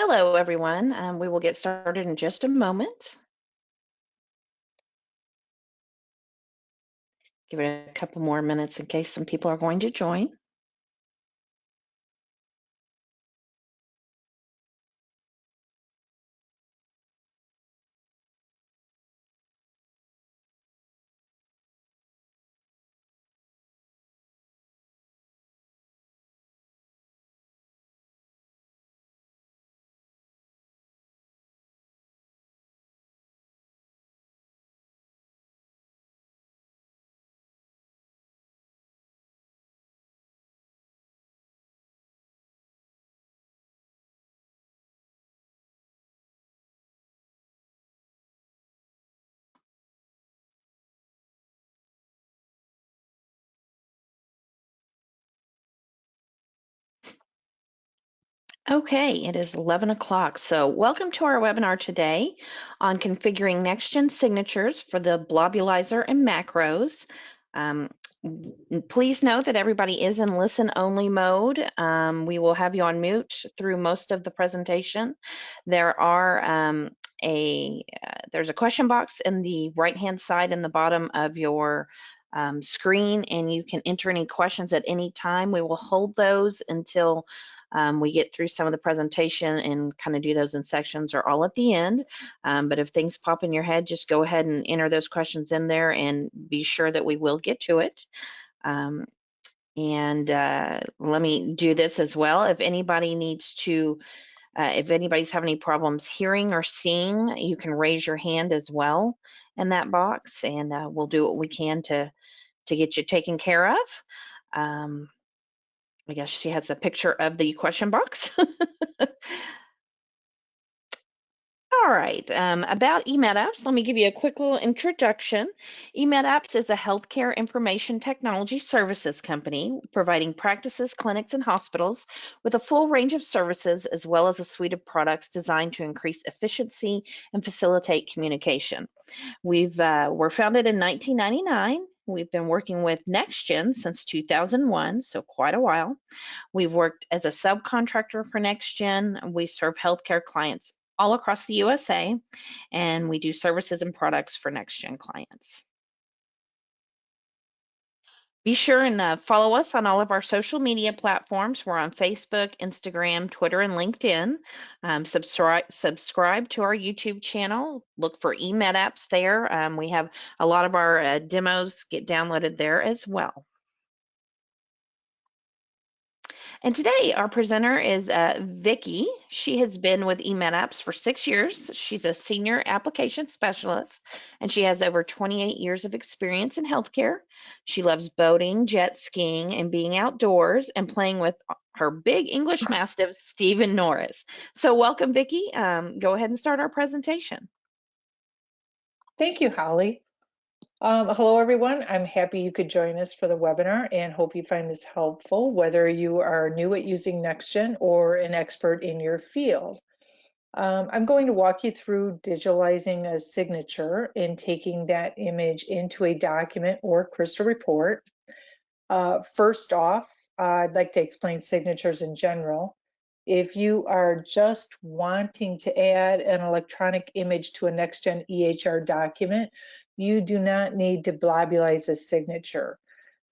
Hello, everyone. We will get started in just a moment. Give it a couple more minutes in case some people are going to join. Okay, it is 11 o'clock. So welcome to our webinar today on configuring NextGen signatures for the Blobulizer and MACROS. Please note that everybody is in listen-only mode. We will have you on mute through most of the presentation. There's a question box in the right-hand side in the bottom of your screen, and you can enter any questions at any time. We will hold those until we get through some of the presentation and kind of do those in sections or all at the end. But if things pop in your head, just go ahead and enter those questions in there and be sure that we will get to it. Let me do this as well. If anybody needs to, if anybody's having any problems hearing or seeing, you can raise your hand as well in that box, and we'll do what we can to get you taken care of. I guess she has a picture of the question box. All right, about eMedApps, let me give you a quick little introduction. eMedApps is a healthcare information technology services company providing practices, clinics, and hospitals with a full range of services as well as a suite of products designed to increase efficiency and facilitate communication. We're founded in 1999. We've been working with NextGen since 2001, so quite a while. We've worked as a subcontractor for NextGen. We serve healthcare clients all across the USA, and we do services and products for NextGen clients. Be sure and follow us on all of our social media platforms. We're on Facebook, Instagram, Twitter, and LinkedIn. Subscribe to our YouTube channel. Look for eMedApps there. We have a lot of our demos get downloaded there as well. And today our presenter is Vicki. She has been with eMedApps for 6 years. She's a senior application specialist, and she has over 28 years of experience in healthcare. She loves boating, jet skiing, and being outdoors and playing with her big English Mastiff, Stephen Norris. So welcome, Vicki. Go ahead and start our presentation. Thank you, Holly. Hello, everyone. I'm happy you could join us for the webinar and hope you find this helpful, whether you are new at using NextGen or an expert in your field. I'm going to walk you through digitalizing a signature and taking that image into a document or Crystal report. First off, I'd like to explain signatures in general. If you are just wanting to add an electronic image to a NextGen EHR document, you do not need to blobulize a signature.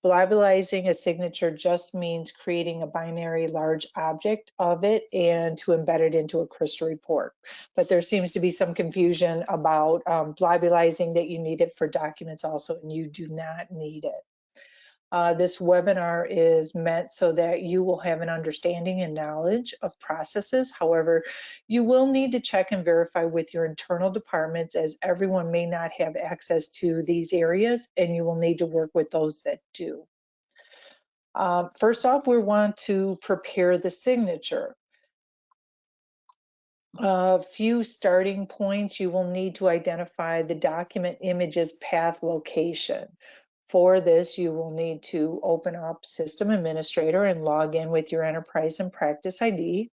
Blobulizing a signature just means creating a binary large object of it and to embed it into a Crystal report. But there seems to be some confusion about blobulizing, that you need it for documents also, and you do not need it. This webinar is meant so that you will have an understanding and knowledge of processes. However, you will need to check and verify with your internal departments, as everyone may not have access to these areas, and you will need to work with those that do. First off, we want to prepare the signature. A few starting points: you will need to identify the document image's path location. For this, you will need to open up System Administrator and log in with your Enterprise and Practice ID.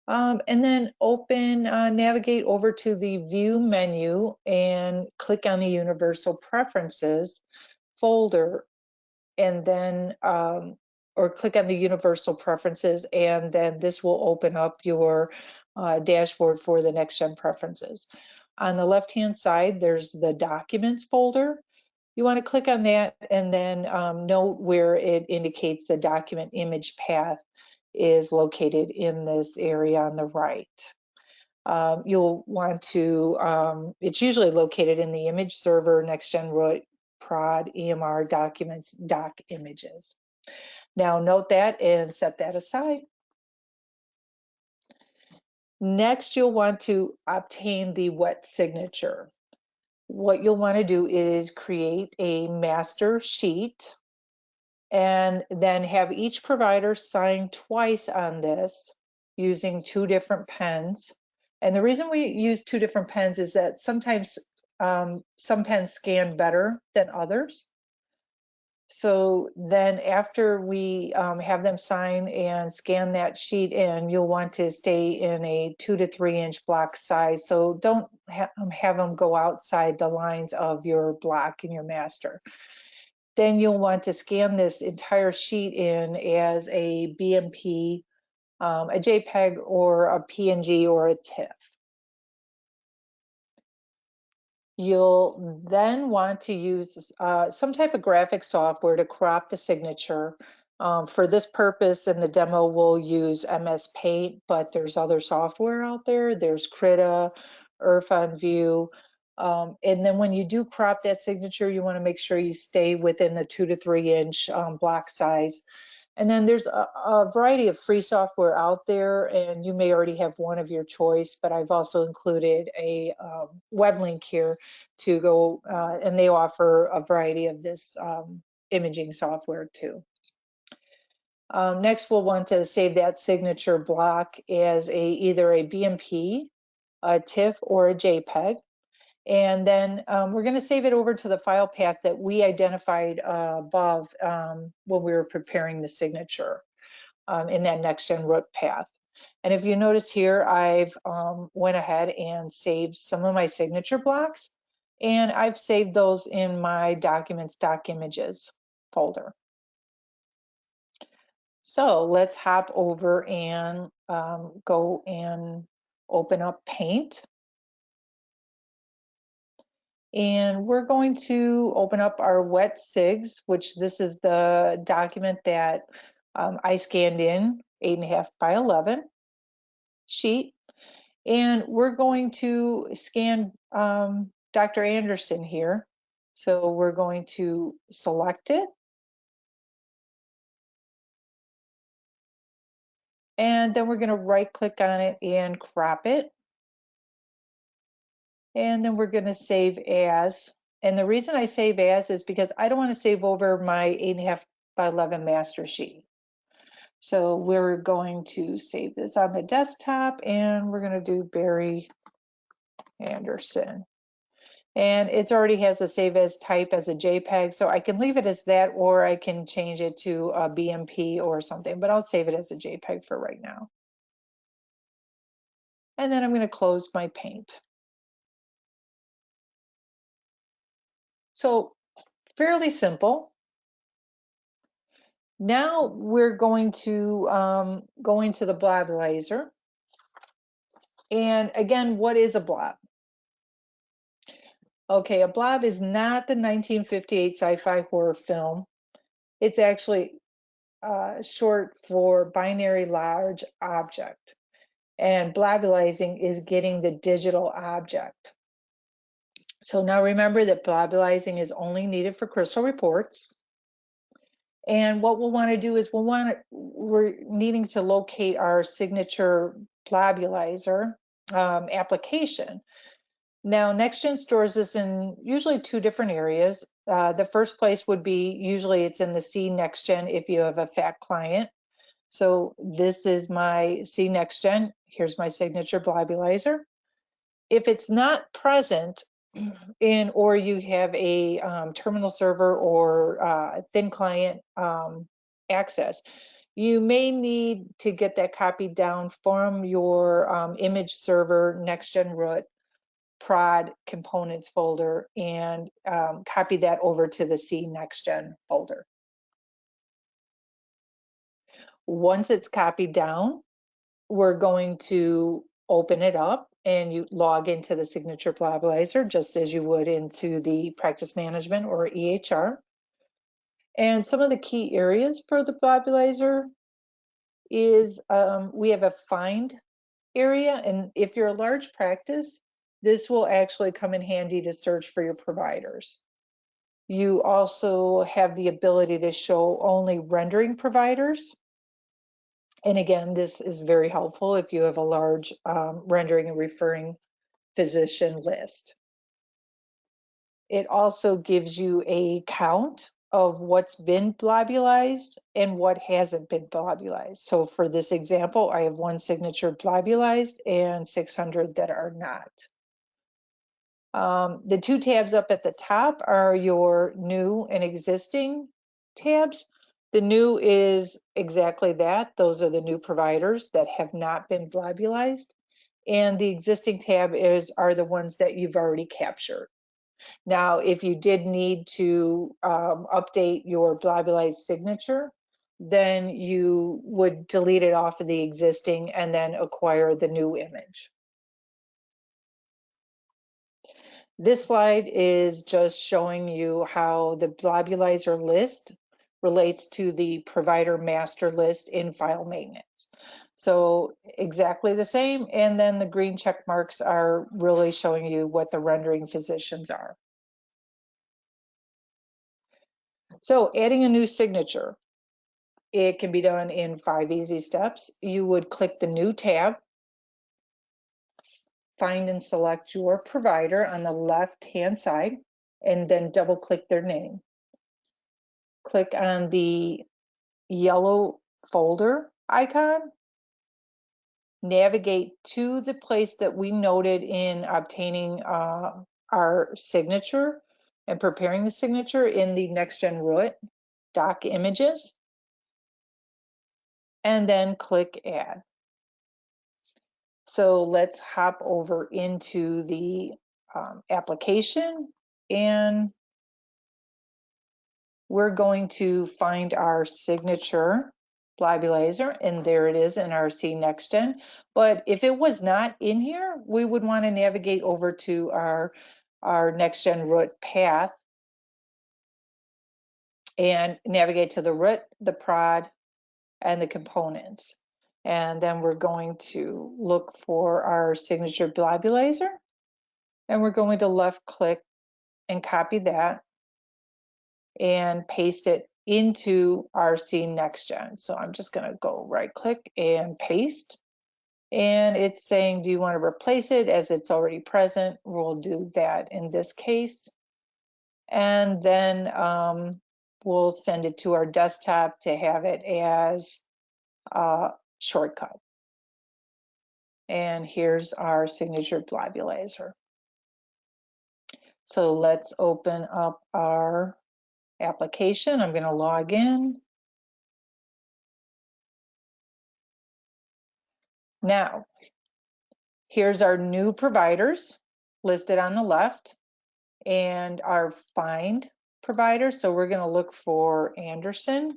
And then navigate over to the View menu and click on the Universal Preferences folder. And then or click on the universal preferences, and then this will open up your dashboard for the NextGen preferences. On the left-hand side, there's the documents folder. You want to click on that and then note where it indicates the document image path is located in this area on the right. You'll want to, it's usually located in the image server, NextGen root, prod, EMR documents, doc images. Now note that and set that aside. Next, you'll want to obtain the wet signature. What you'll want to do is create a master sheet and then have each provider sign twice on this using 2 different pens. And the reason we use 2 different pens is that sometimes some pens scan better than others. So then after we have them sign and scan that sheet in, you'll want to stay in a 2 to 3 inch block size. So don't have them go outside the lines of your block in your master. Then you'll want to scan this entire sheet in as a BMP, a JPEG, or a PNG, or a TIFF. You'll then want to use some type of graphic software to crop the signature. For this purpose in the demo, we'll use MS Paint, but there's other software out there. There's Krita, Irfan View. And then when you do crop that signature, you want to make sure you stay within the 2 to 3 inch block size. And then there's a variety of free software out there, and you may already have one of your choice, but I've also included a web link here to go, and they offer a variety of this imaging software too. Next, we'll want to save that signature block as either a BMP, a TIFF, or a JPEG. And then we're going to save it over to the file path that we identified above when we were preparing the signature in that NextGen root path. And if you notice here, I've went ahead and saved some of my signature blocks, and I've saved those in my documents, doc images folder. So let's hop over and go and open up Paint. And we're going to open up our wet SIGs, which this is the document that I scanned in, 8.5 by 11 sheet. And we're going to scan Dr. Anderson here. So we're going to select it. And then we're going to right click on it and crop it. And then we're going to save as. And the reason I save as is because I don't want to save over my 8.5 by 11 master sheet. So we're going to save this on the desktop, and we're going to do Barry Anderson. And it already has a save as type as a JPEG, so I can leave it as that, or I can change it to a BMP or something, but I'll save it as a JPEG for right now. And then I'm going to close my Paint. So fairly simple. Now we're going to go into the Blobulizer. And again, what is a blob? Okay, a blob is not the 1958 sci-fi horror film. It's actually short for binary large object. And blobulizing is getting the digital object. So now remember that blobulizing is only needed for Crystal Reports. And what we'll want to do is we're needing to locate our signature Blobulizer application. Now, NextGen stores this in usually 2 different areas. The first place would be, usually it's in the C NextGen if you have a FAT client. So this is my C NextGen. Here's my signature Blobulizer. If it's not present or you have a terminal server or thin client access, you may need to get that copied down from your image server, NextGen root, prod components folder, and copy that over to the C NextGen folder. Once it's copied down, we're going to open it up and you log into the signature Blobulizer just as you would into the practice management or EHR. And some of the key areas for the Blobulizer is we have a find area, and if you're a large practice, this will actually come in handy to search for your providers. You also have the ability to show only rendering providers. And again, this is very helpful if you have a large rendering and referring physician list. It also gives you a count of what's been blobulized and what hasn't been blobulized. So for this example, I have 1 signature blobulized and 600 that are not. The 2 tabs up at the top are your new and existing tabs. The new is exactly that. Those are the new providers that have not been blobulized. And the existing tab are the ones that you've already captured. Now, if you did need to update your blobulized signature, then you would delete it off of the existing and then acquire the new image. This slide is just showing you how the Blobulizer list relates to the provider master list in file maintenance. So exactly the same, and then the green check marks are really showing you what the rendering physicians are. So adding a new signature, it can be done in 5 easy steps. You would click the new tab, find and select your provider on the left-hand side, and then double click their name. Click on the yellow folder icon, navigate to the place that we noted in obtaining our signature and preparing the signature in the NextGen root doc images, and then click add. So let's hop over into the application, and we're going to find our signature Blobulizer, and there it is in our C NextGen. But if it was not in here, we would want to navigate over to our NextGen root path and navigate to the root, the prod, and the components. And then we're going to look for our signature Blobulizer, and we're going to left click and copy that and paste it into our C NextGen. So I'm just going to go right click and paste. And it's saying, do you want to replace it as it's already present? We'll do that in this case. And then we'll send it to our desktop to have it as a shortcut. And here's our signature Blobulizer. So let's open up our application. I'm going to log in. Now, here's our new providers listed on the left and our find provider. So we're going to look for Anderson.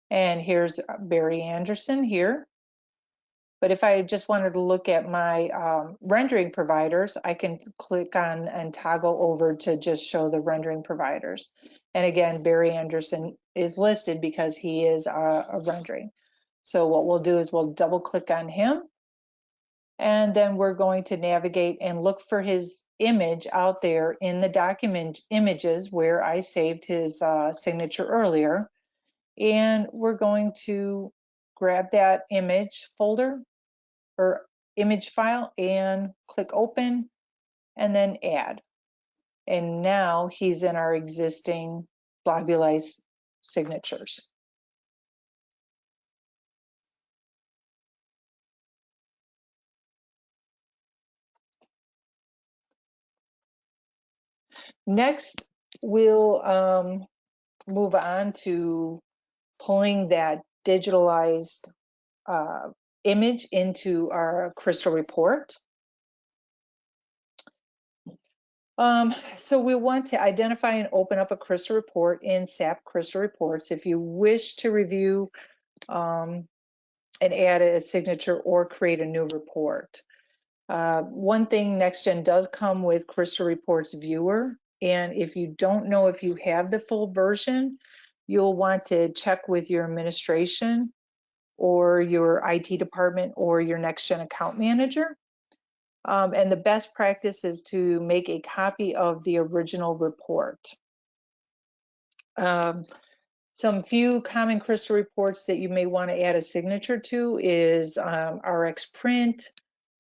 And here's Barry Anderson here. But if I just wanted to look at my rendering providers, I can click on and toggle over to just show the rendering providers. And again, Barry Anderson is listed because he is a rendering. So what we'll do is we'll double click on him. And then we're going to navigate and look for his image out there in the document images where I saved his signature earlier. And we're going to grab that image folder or image file and click open and then add. And now he's in our existing Blobulized signatures. Next, we'll move on to pulling that digitalized image into our Crystal report. So we want to identify and open up a Crystal report in SAP Crystal Reports. If you wish to review and add a signature or create a new report. One thing, NextGen does come with Crystal Reports Viewer, and if you don't know if you have the full version, you'll want to check with your administration or your IT department or your NextGen account manager. And the best practice is to make a copy of the original report. Some few common Crystal reports that you may want to add a signature to is RX Print,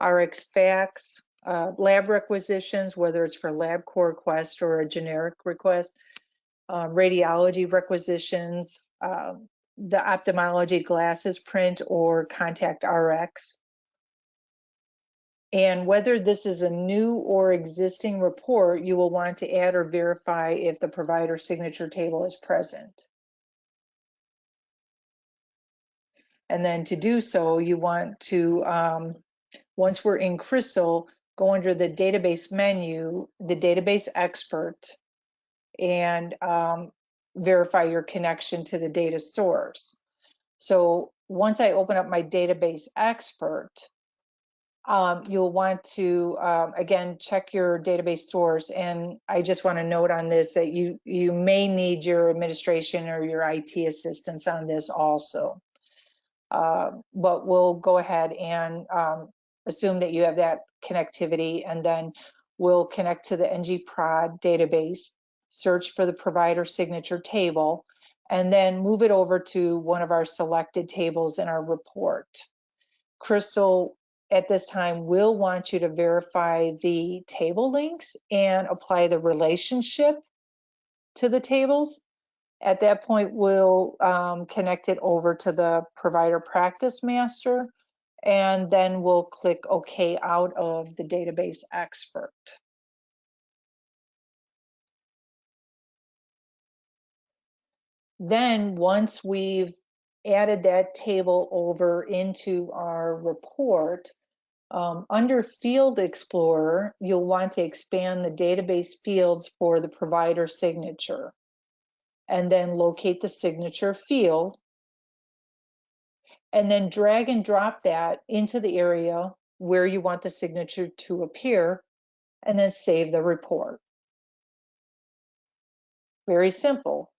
RX Fax, lab requisitions, whether it's for LabCorp request or a generic request, radiology requisitions, the ophthalmology glasses print or contact RX. And whether this is a new or existing report, you will want to add or verify if the provider signature table is present. And then to do so, you want to, once we're in Crystal, go under the database menu, the database expert, and verify your connection to the data source. So once I open up my database expert, you'll want to, again, check your database source. And I just want to note on this that you may need your administration or your IT assistance on this also. But we'll go ahead and assume that you have that connectivity, and then we'll connect to the ngProd database, search for the provider signature table, and then move it over to one of our selected tables in our report. Crystal, at this time, will want you to verify the table links and apply the relationship to the tables. At that point, we'll connect it over to the provider practice master, and then we'll click OK out of the database expert. Then once we've added that table over into our report, under Field Explorer, you'll want to expand the database fields for the provider signature, and then locate the signature field, and then drag and drop that into the area where you want the signature to appear, and then save the report. Very simple.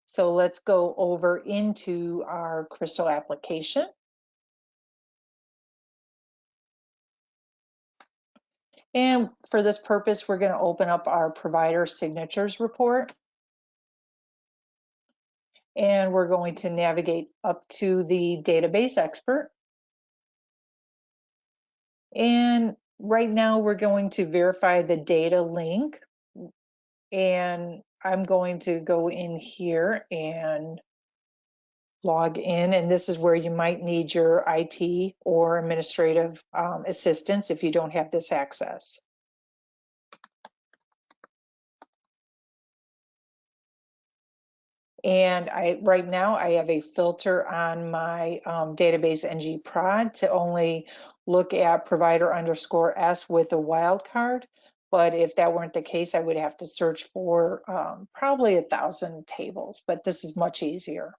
So let's go over into our Crystal application. And for this purpose, we're going to open up our provider signatures report. And we're going to navigate up to the database expert. And right now we're going to verify the data link. And I'm going to go in here and log in. And this is where you might need your IT or administrative assistance if you don't have this access. And right now I have a filter on my database ngProd to only look at provider_s with a wildcard. But if that weren't the case, I would have to search for probably 1,000 tables, but this is much easier.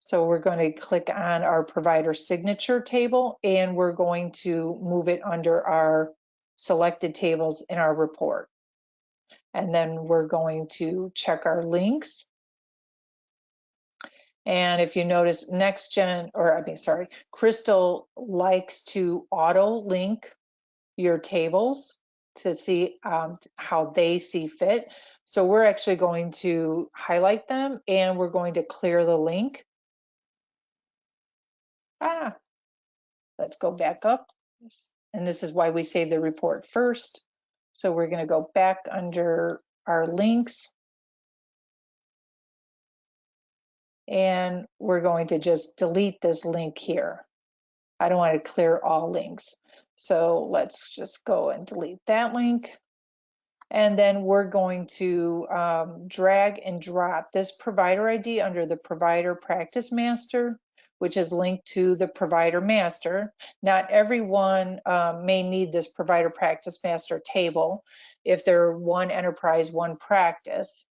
So we're going to click on our provider signature table, and we're going to move it under our selected tables in our report. And then we're going to check our links. And if you notice, Crystal likes to auto link your tables to see how they see fit. So we're actually going to highlight them, and we're going to clear the link. Let's go back up. And this is why we save the report first. So we're going to go back under our links. And we're going to just delete this link here. I don't want to clear all links. So let's just go and delete that link. And then we're going to drag and drop this provider ID under the provider practice master. which is linked to the provider master. Not everyone may need this provider practice master table. If they're one enterprise, one practice,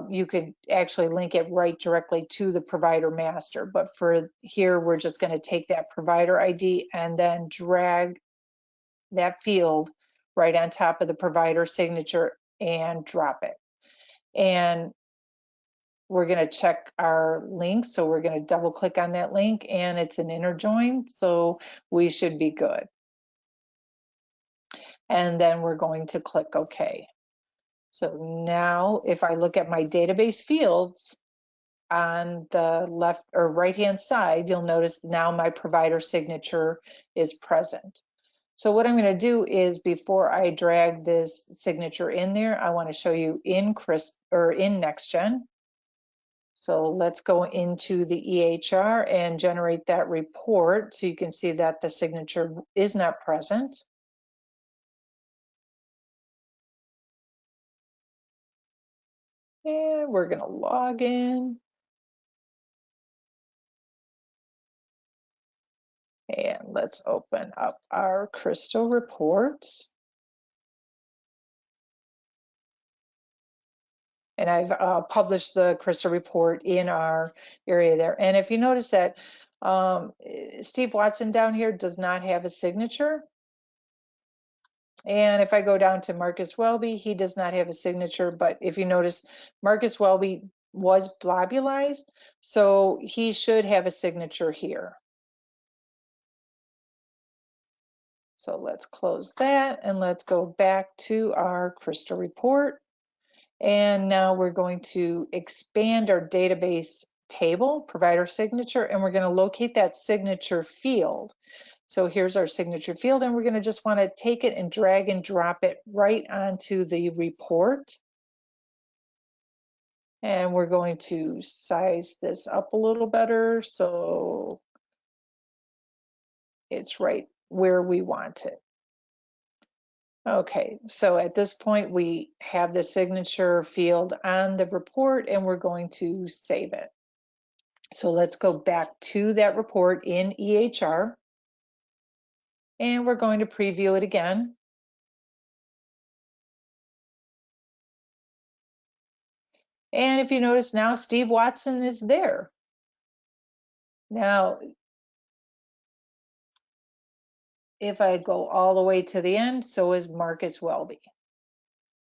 you could actually link it right directly to the provider master. But for here, we're just going to take that provider ID and then drag that field right on top of the provider signature and drop it. And we're going to check our link. So we're going to double click on that link and it's an inner join. So we should be good. And then we're going to click OK. So now if I look at my database fields on the left or right hand side, you'll notice now my provider signature is present. So what I'm going to do is before I drag this signature in there, I want to show you in NextGen. So let's go into the EHR and generate that report so you can see that the signature is not present. And we're going to log in. And let's open up our Crystal Reports. And I've published the Crystal report in our area there. And if you notice that Steve Watson down here does not have a signature. And if I go down to Marcus Welby, he does not have a signature. But if you notice, Marcus Welby was blobulized, so he should have a signature here. So let's close that and let's go back to our Crystal report. And now we're going to expand our database table, provider signature, and we're going to locate that signature field. So here's our signature field, and we're going to just want to take it and drag and drop it right onto the report. And we're going to size this up a little better so it's right where we want it. Okay, so at this point we have the signature field on the report and we're going to save it. So let's go back to that report in EHR and we're going to preview it again. And if you notice now, Steve Watson is there. Now, if I go all the way to the end, so is Marcus Welby.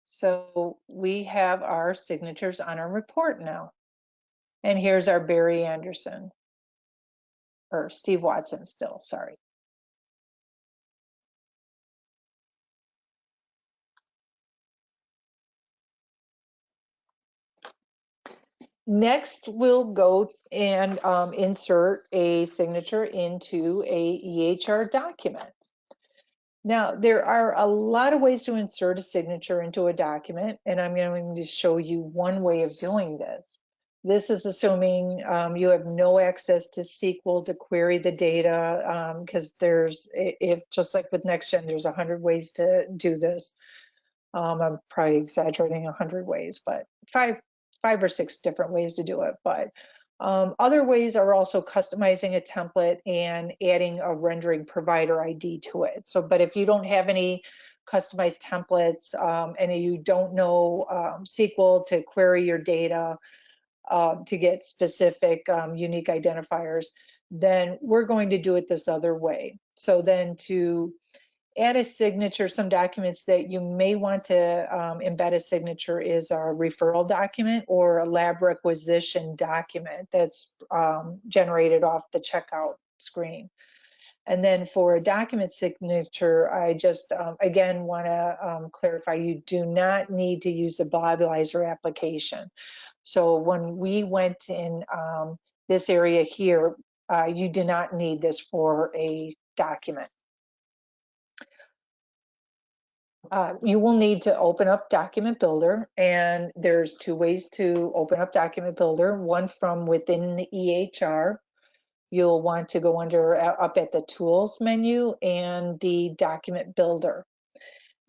So we have our signatures on our report now. And here's our Barry Anderson, or Steve Watson still, sorry. Next, we'll go and insert a signature into a EHR document. Now, there are a lot of ways to insert a signature into a document, and I'm going to show you one way of doing this. This is assuming you have no access to SQL to query the data, because just like with NextGen, there's 100 ways to do this. I'm probably exaggerating 100 ways, but five or six different ways to do it. But other ways are also customizing a template and adding a rendering provider ID to it. So, but if you don't have any customized templates and you don't know SQL to query your data to get specific unique identifiers, then we're going to do it this other way. So then to add a signature, some documents that you may want to embed a signature is our referral document or a lab requisition document that's generated off the checkout screen. And then for a document signature, I just, again, want to clarify, you do not need to use the Blobulizer application. So when we went in this area here, you do not need this for a document. You will need to open up Document Builder, and there's two ways to open up Document Builder. One from within the EHR. You'll want to go up at the Tools menu and the Document Builder.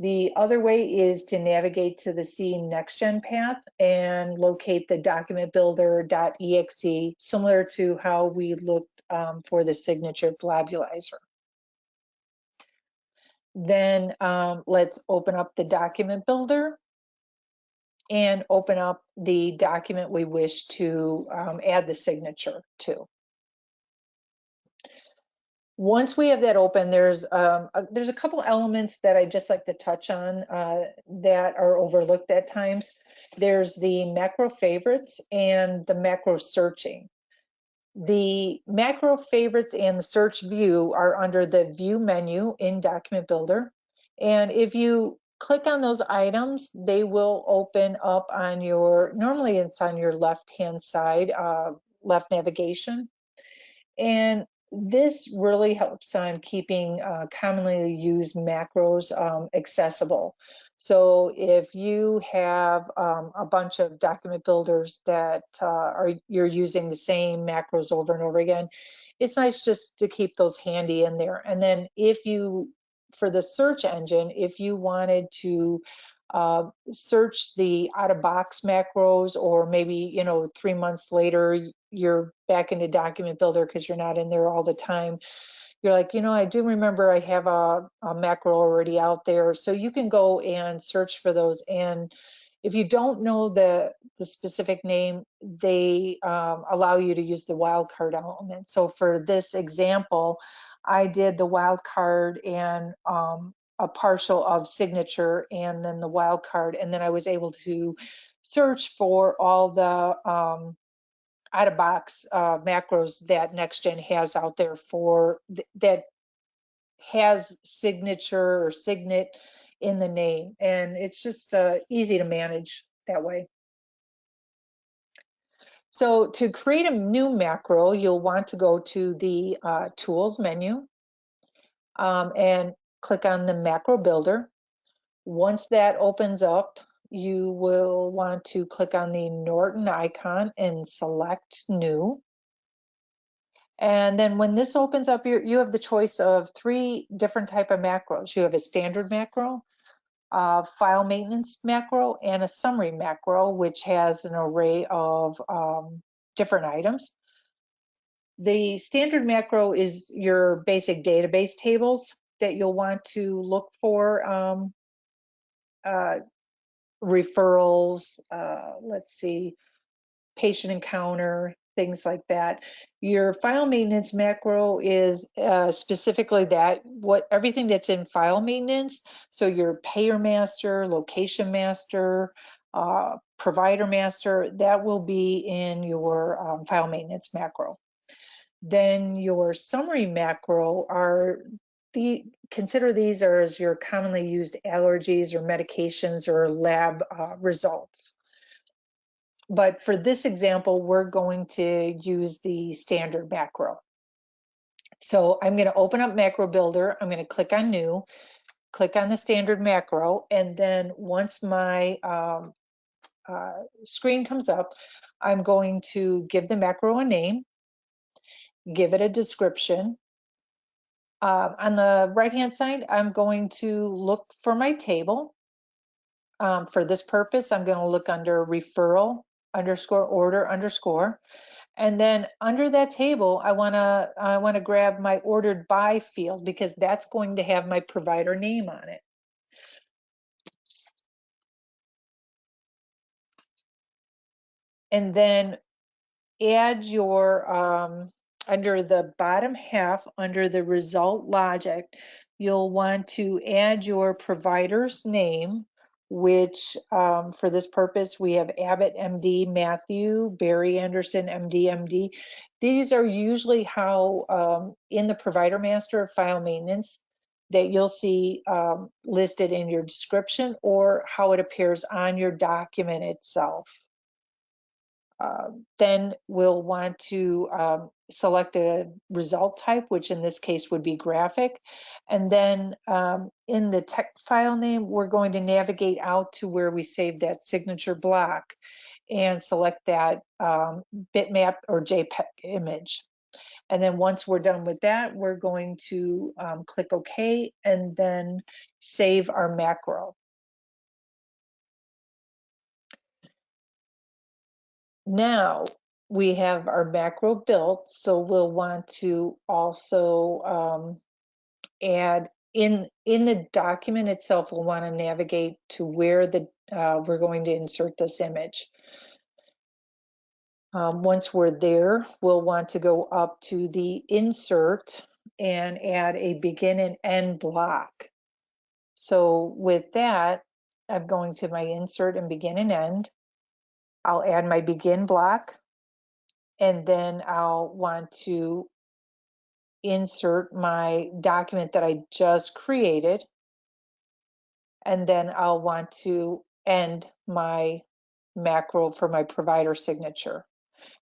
The other way is to navigate to the C NextGen path and locate the document builder.exe, similar to how we looked for the signature Blobulizer. Then let's open up the document builder and open up the document we wish to add the signature to. Once we have that open, there's a couple elements that I just like to touch on that are overlooked at times. There's the macro favorites and the macro searching. The macro favorites and the search view are under the view menu in Document Builder. And if you click on those items, they will open up on your, normally it's on your left-hand side, left navigation. And this really helps on keeping commonly used macros accessible. So if you have a bunch of document builders that you're using the same macros over and over again, it's nice just to keep those handy in there. And then if you, for the search engine, if you wanted to search the out-of-box macros, or maybe 3 months later you're back into Document Builder because you're not in there all the time, you're like, I do remember I have a macro already out there, so you can go and search for those. And if you don't know the specific name, they allow you to use the wildcard element. So for this example, I did the wildcard and a partial of signature and then the wildcard, and then I was able to search for all the out-of-box macros that NextGen has out there for that has signature or signet in the name, and it's just easy to manage that way. So to create a new macro, you'll want to go to the Tools menu and click on the Macro Builder. Once that opens up, you will want to click on the Norton icon and select New. And then when this opens up, you have the choice of 3 different type of macros. You have a standard macro, file maintenance macro, and a summary macro, which has an array of different items. The standard macro is your basic database tables that you'll want to look for referrals, let's see, patient encounter, things like that. Your file maintenance macro is specifically everything that's in file maintenance. So your payer master, location master, provider master, that will be in your file maintenance macro. Then your summary macro consider these as your commonly used allergies or medications or lab results. But for this example, we're going to use the standard macro. So I'm going to open up Macro Builder. I'm going to click on New, click on the standard macro, and then once my screen comes up, I'm going to give the macro a name, give it a description. On the right-hand side, I'm going to look for my table. For this purpose, I'm going to look under referral _ order _, and then under that table, I want to grab my ordered by field because that's going to have my provider name on it. And then add your under the bottom half, under the result logic, you'll want to add your provider's name, which for this purpose, we have Abbott, MD, Matthew, Barry Anderson, MD, MD. These are usually how in the provider master of file maintenance that you'll see listed in your description or how it appears on your document itself. Then we'll want to select a result type, which in this case would be graphic. And then in the text file name, we're going to navigate out to where we saved that signature block and select that bitmap or JPEG image. And then once we're done with that, we're going to click OK and then save our macro. Now we have our macro built, so we'll want to also add in the document itself. We'll want to navigate to where we're going to insert this image. Once we're there, we'll want to go up to the insert and add a begin and end block. So with that, I'm going to my insert and begin and end. I'll add my begin block, and then I'll want to insert my document that I just created, and then I'll want to end my macro for my provider signature.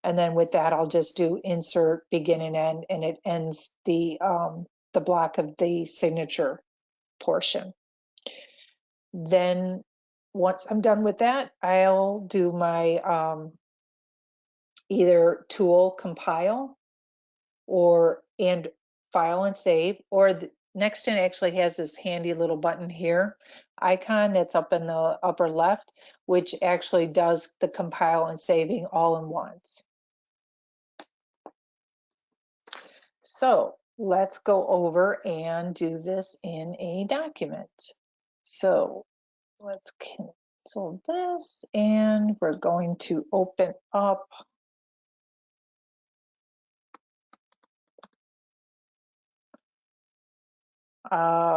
And then with that, I'll just do insert, begin and end, and it ends the block of the signature portion. Then once I'm done with that, I'll do my either tool compile and file and save, or NextGen actually has this handy little button here icon that's up in the upper left, which actually does the compile and saving all in once. So let's go over and do this in a document. So let's cancel this, and we're going to open up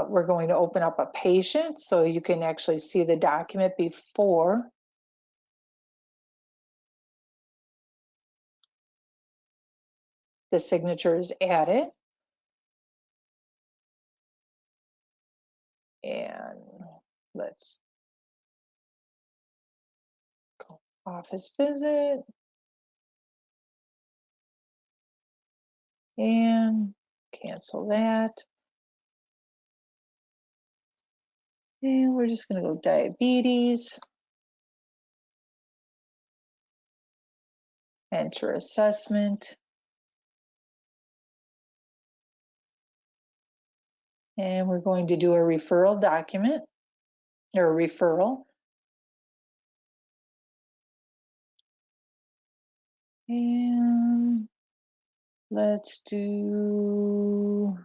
we're going to open up a patient so you can actually see the document before the signature is added. And let's go office visit and cancel that. And we're just going to go diabetes, enter assessment. And we're going to do a referral document or a referral. And let's do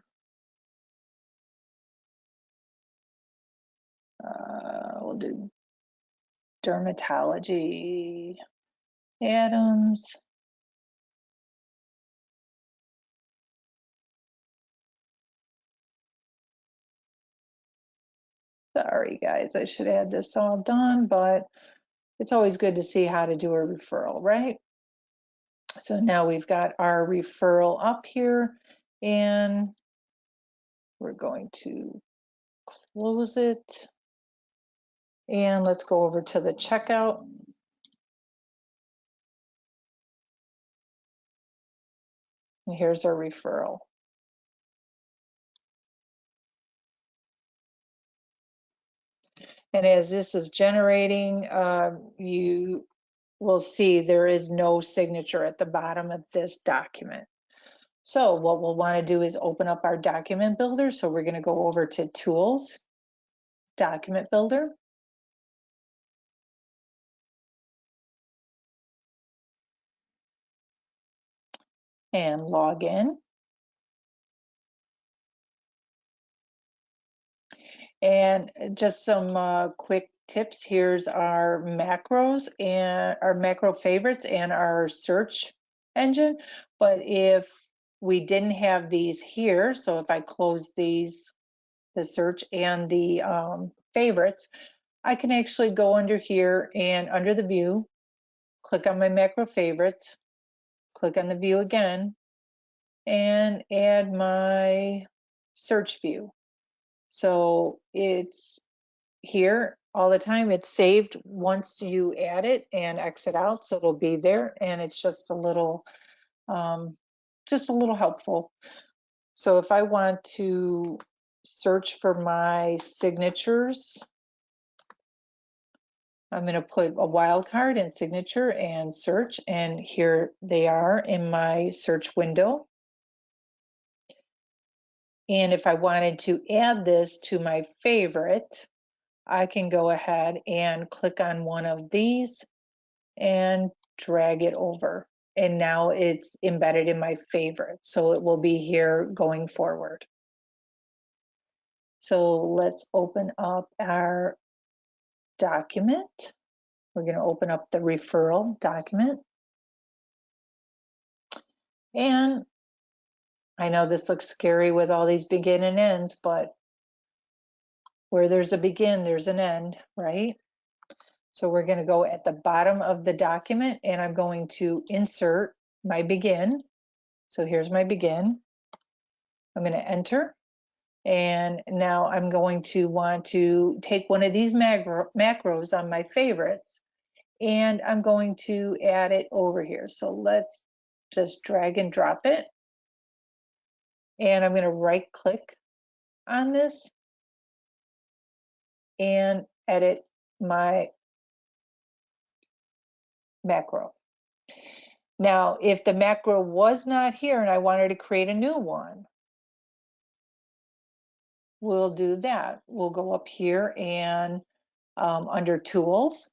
we'll do dermatology, Adams. Sorry guys, I should have this all done, but it's always good to see how to do a referral, right? So now we've got our referral up here, and we're going to close it. And let's go over to the checkout. And here's our referral. And as this is generating, you will see there is no signature at the bottom of this document. So what we'll want to do is open up our document builder. So we're going to go over to Tools, Document Builder. And log in. And just some quick tips. Here's our macros and our macro favorites and our search engine. But if we didn't have these here, so if I close these, the search and the favorites, I can actually go under here and under the view, click on my macro favorites, click on the view again, and add my search view. So it's here all the time. It's saved once you add it and exit out, so it'll be there, and it's just a little helpful. So if I want to search for my signatures, I'm going to put a wildcard in signature and search, and here they are in my search window. And if I wanted to add this to my favorite, I can go ahead and click on one of these and drag it over. And now it's embedded in my favorite. So it will be here going forward. So let's open up our document. We're going to open up the referral document. And I know this looks scary with all these begin and ends, but where there's a begin, there's an end, right? So we're going to go at the bottom of the document and I'm going to insert my begin. So here's my begin. I'm going to enter. And now I'm going to want to take one of these macros on my favorites and I'm going to add it over here. So let's just drag and drop it. And I'm going to right click on this and edit my macro. Now, if the macro was not here and I wanted to create a new one, we'll do that. We'll go up here and under Tools,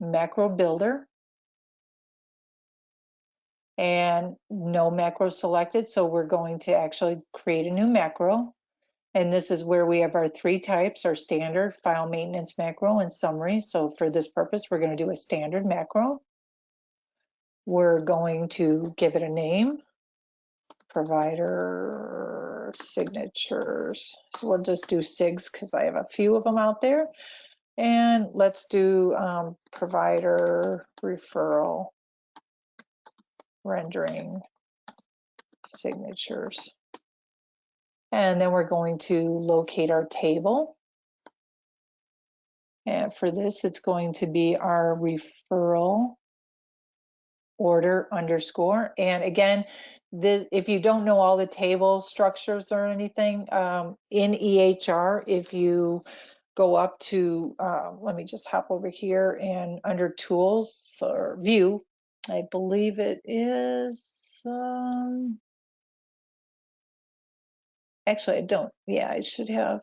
Macro Builder, and no macro selected. So we're going to actually create a new macro. And this is where we have our three types, our standard, file maintenance macro, and summary. So for this purpose, we're going to do a standard macro. We're going to give it a name, provider signatures. So we'll just do SIGs because I have a few of them out there. And let's do provider referral rendering signatures. And then we're going to locate our table. And for this, it's going to be our referral order underscore. And again, this, if you don't know all the table structures or anything, in EHR, if you go up to, let me just hop over here and under tools or view, I believe it is, actually I don't, yeah, I should have,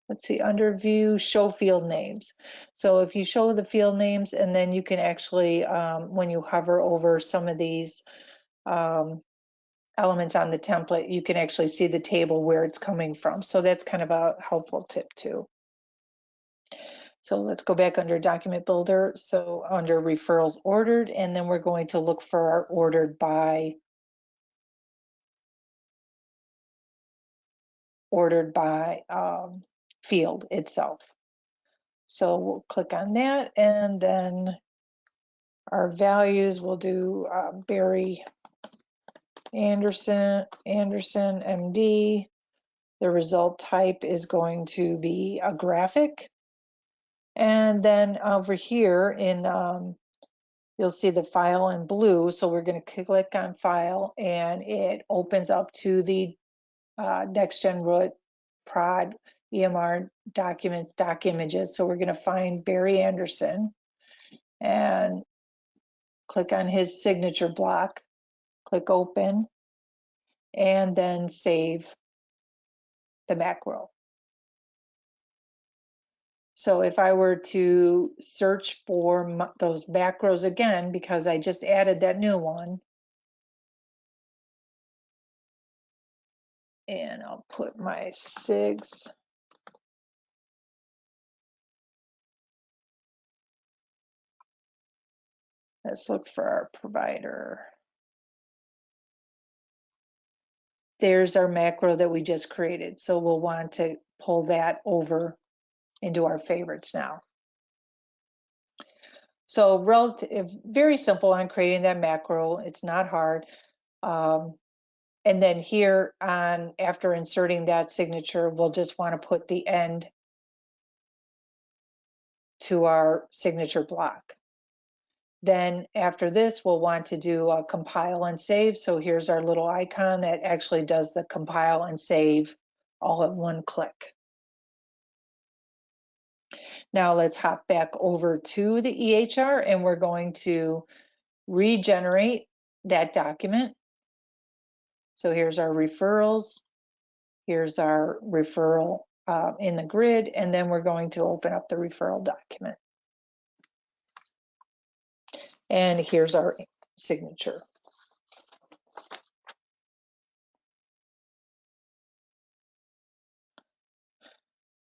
let's see, under view, show field names. So if you show the field names and then you can actually, when you hover over some of these elements on the template, you can actually see the table where it's coming from. So that's kind of a helpful tip too. So let's go back under document builder. So under referrals ordered, and then we're going to look for our ordered by field itself. So we'll click on that, and then our values, we'll do Barry Anderson, MD. The result type is going to be a graphic. And then over here in, you'll see the file in blue. So we're going to click on file and it opens up to the NextGen root prod EMR documents, doc images. So we're going to find Barry Anderson and click on his signature block, click open, and then save the macro. So if I were to search for those macros again, because I just added that new one, and I'll put my SIGs. Let's look for our provider. There's our macro that we just created. So we'll want to pull that over into our favorites now. So relative, very simple on creating that macro. It's not hard. And then here on, after inserting that signature, we'll just want to put the end to our signature block. Then after this, we'll want to do a compile and save. So here's our little icon that actually does the compile and save all at one click. Now let's hop back over to the EHR and we're going to regenerate that document. So here's our referrals. Here's our referral in the grid, and then we're going to open up the referral document. And here's our signature.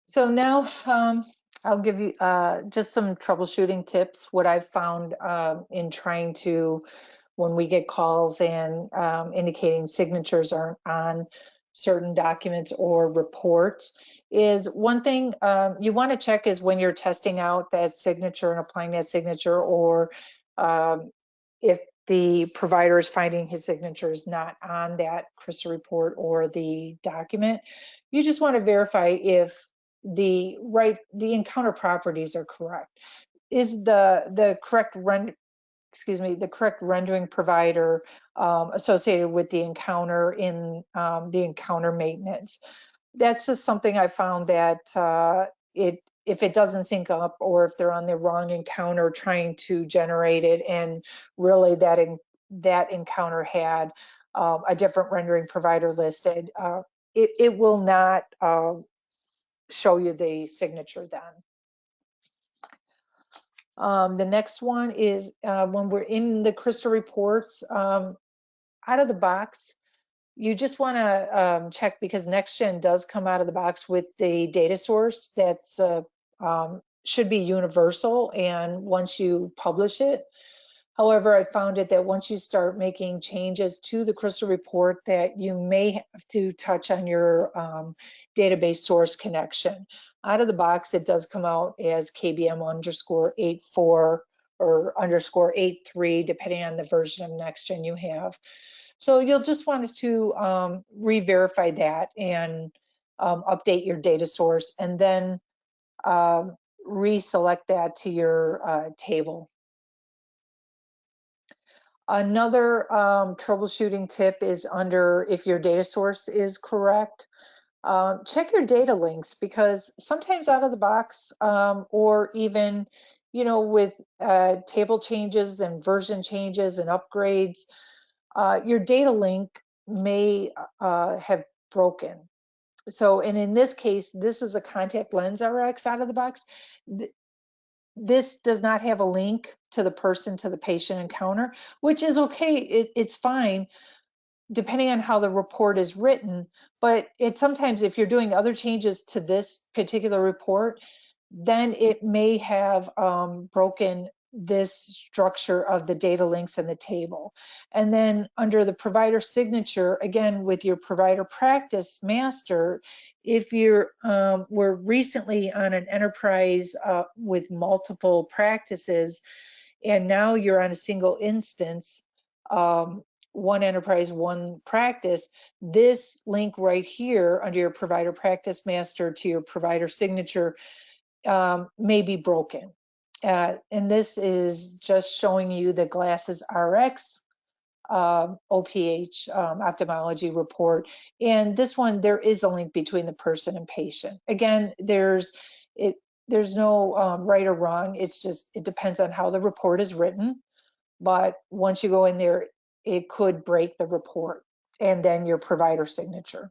So now I'll give you just some troubleshooting tips, what I've found in trying to, when we get calls and indicating signatures aren't on certain documents or reports, is one thing you want to check is when you're testing out that signature and applying that signature, or if the provider is finding his signature is not on that Crystal report or the document, you just want to verify if the encounter properties are correct. Is the correct rendering provider associated with the encounter in the encounter maintenance? That's just something I found that if it doesn't sync up, or if they're on the wrong encounter trying to generate it, and really that encounter had a different rendering provider listed, it will not show you the signature then. The next one is when we're in the Crystal reports, out of the box, you just want to check, because NextGen does come out of the box with the data source that's should be universal, and once you publish it. However, I found it that once you start making changes to the Crystal report, that you may have to touch on your database source connection. Out of the box, it does come out as KBM_84 or _83, depending on the version of NextGen you have. So you'll just want to re-verify that and update your data source, and then reselect that to your table. Another troubleshooting tip is under, if your data source is correct, check your data links, because sometimes out of the box, or even, with table changes and version changes and upgrades, your data link may have broken. So, and in this case, this is a contact lens RX out of the box. This does not have a link to the person to the patient encounter, which is okay. It's fine, depending on how the report is written. But it's sometimes, if you're doing other changes to this particular report, then it may have broken this structure of the data links in the table. And then under the provider signature, again, with your provider practice master, if you're we're recently on an enterprise with multiple practices, and now you're on a single instance, one enterprise, one practice, this link right here under your provider practice master to your provider signature may be broken. And this is just showing you the glasses RX OPH ophthalmology report. And this one, there is a link between the person and patient. Again, there's no right or wrong. It's just, it depends on how the report is written. But once you go in there, it could break the report and then your provider signature.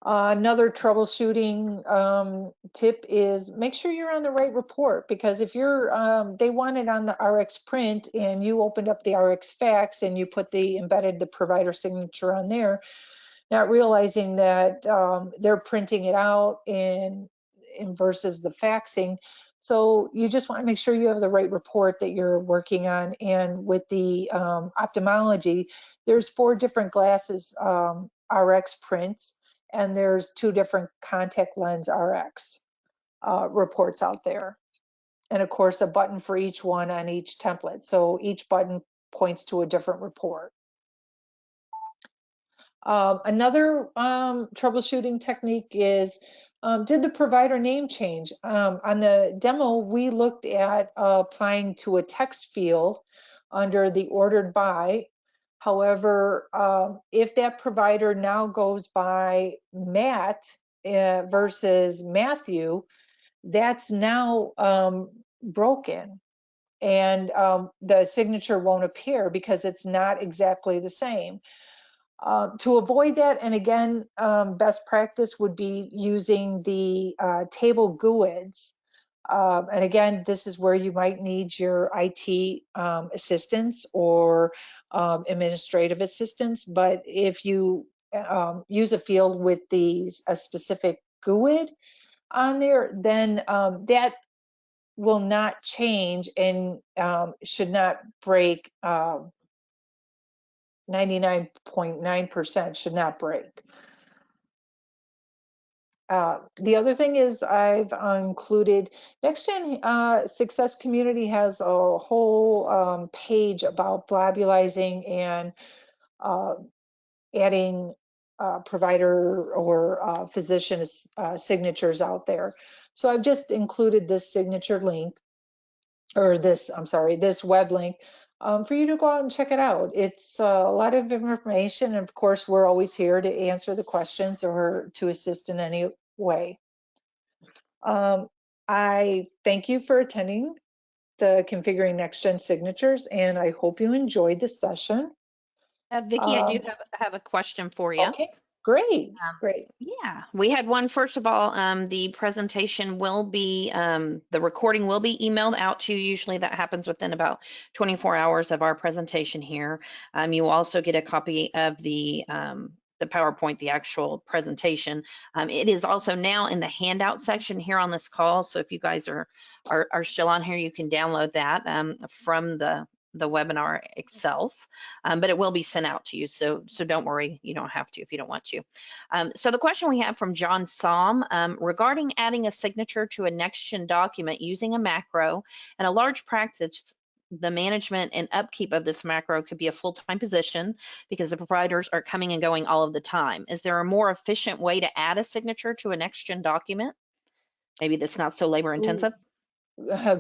Another troubleshooting tip is make sure you're on the right report, because if you're, they want it on the RX print and you opened up the RX fax and you put embedded the provider signature on there, not realizing that they're printing it out in versus the faxing. So you just want to make sure you have the right report that you're working on. And with the ophthalmology, there's 4 different glasses RX prints, and there's 2 different contact lens RX reports out there. And of course, a button for each one on each template. So each button points to a different report. Another troubleshooting technique is, did the provider name change? On the demo, we looked at applying to a text field under the ordered by. However, if that provider now goes by Matt versus Matthew, that's now broken, and the signature won't appear because it's not exactly the same. To avoid that, and again, best practice would be using the table GUIDs. And again, this is where you might need your IT assistance or administrative assistance. But if you use a field with a specific GUID on there, then that will not change and should not break. 99.9% should not break. The other thing is I've included NextGen Success Community has a whole page about blobulizing and adding provider or physician signatures out there. So I've just included this signature link, or this, I'm sorry, this web link for you to go out and check it out. It's a lot of information. And of course, we're always here to answer the questions or to assist in any way. I thank you for attending the Configuring NextGen Signatures, and I hope you enjoyed the session. Vicki, I do have a question for you. Okay, great, great. Yeah, we had one. First of all, the presentation will be, the recording will be emailed out to you. Usually that happens within about 24 hours of our presentation here. You will also get a copy of the PowerPoint, the actual presentation. It is also now in the handout section here on this call. So if you guys are still on here, you can download that from the webinar itself, but it will be sent out to you. So don't worry, you don't have to if you don't want to. So the question we have from John Som regarding adding a signature to a NextGen document using a macro and a large practice, the management and upkeep of this macro could be a full-time position because the providers are coming and going all of the time. Is there a more efficient way to add a signature to a NextGen document? Maybe that's not so labor intensive?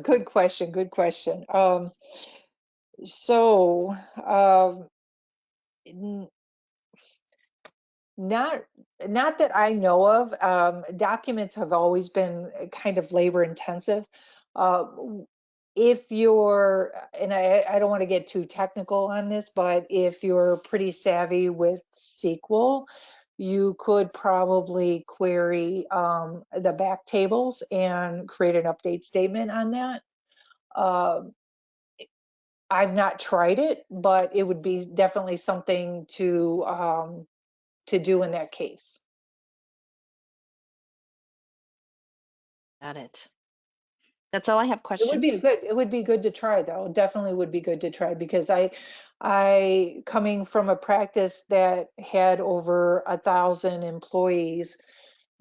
Good question, good question. Not that I know of. Documents have always been kind of labor intensive. If you're, and I don't want to get too technical on this, but if you're pretty savvy with SQL, you could probably query the back tables and create an update statement on that. I've not tried it, but it would be definitely something to do in that case. Got it. That's all I have questions. It would be good to try though. Definitely would be good to try because I coming from a practice that had over 1,000 employees,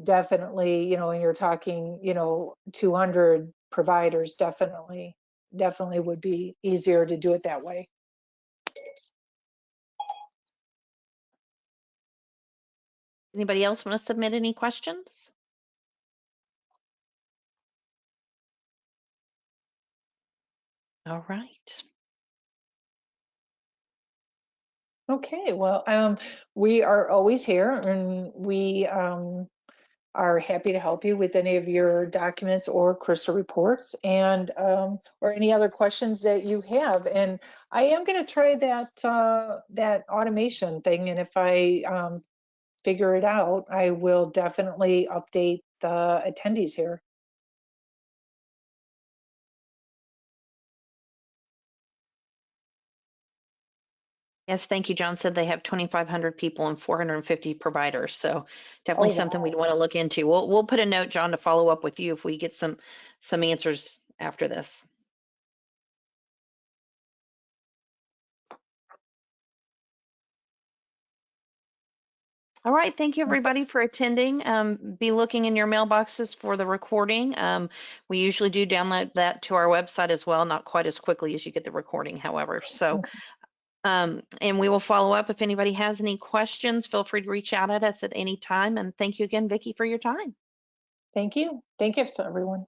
definitely, you know, and you're talking, you know, 200 providers, definitely would be easier to do it that way. Anybody else want to submit any questions? All right. Okay, well, we are always here and we are happy to help you with any of your documents or Crystal reports and or any other questions that you have. And I am going to try that automation thing, and if I figure it out, I will definitely update the attendees here. Yes, thank you. John said they have 2,500 people and 450 providers. So definitely something we'd want to look into. We'll put a note, John, to follow up with you if we get some answers after this. All right, thank you everybody for attending. Be looking in your mailboxes for the recording. We usually do download that to our website as well, not quite as quickly as you get the recording, however. So. And we will follow up if anybody has any questions. Feel free to reach out at us at any time. And thank you again, Vicki, for your time. Thank you. Thank you to everyone.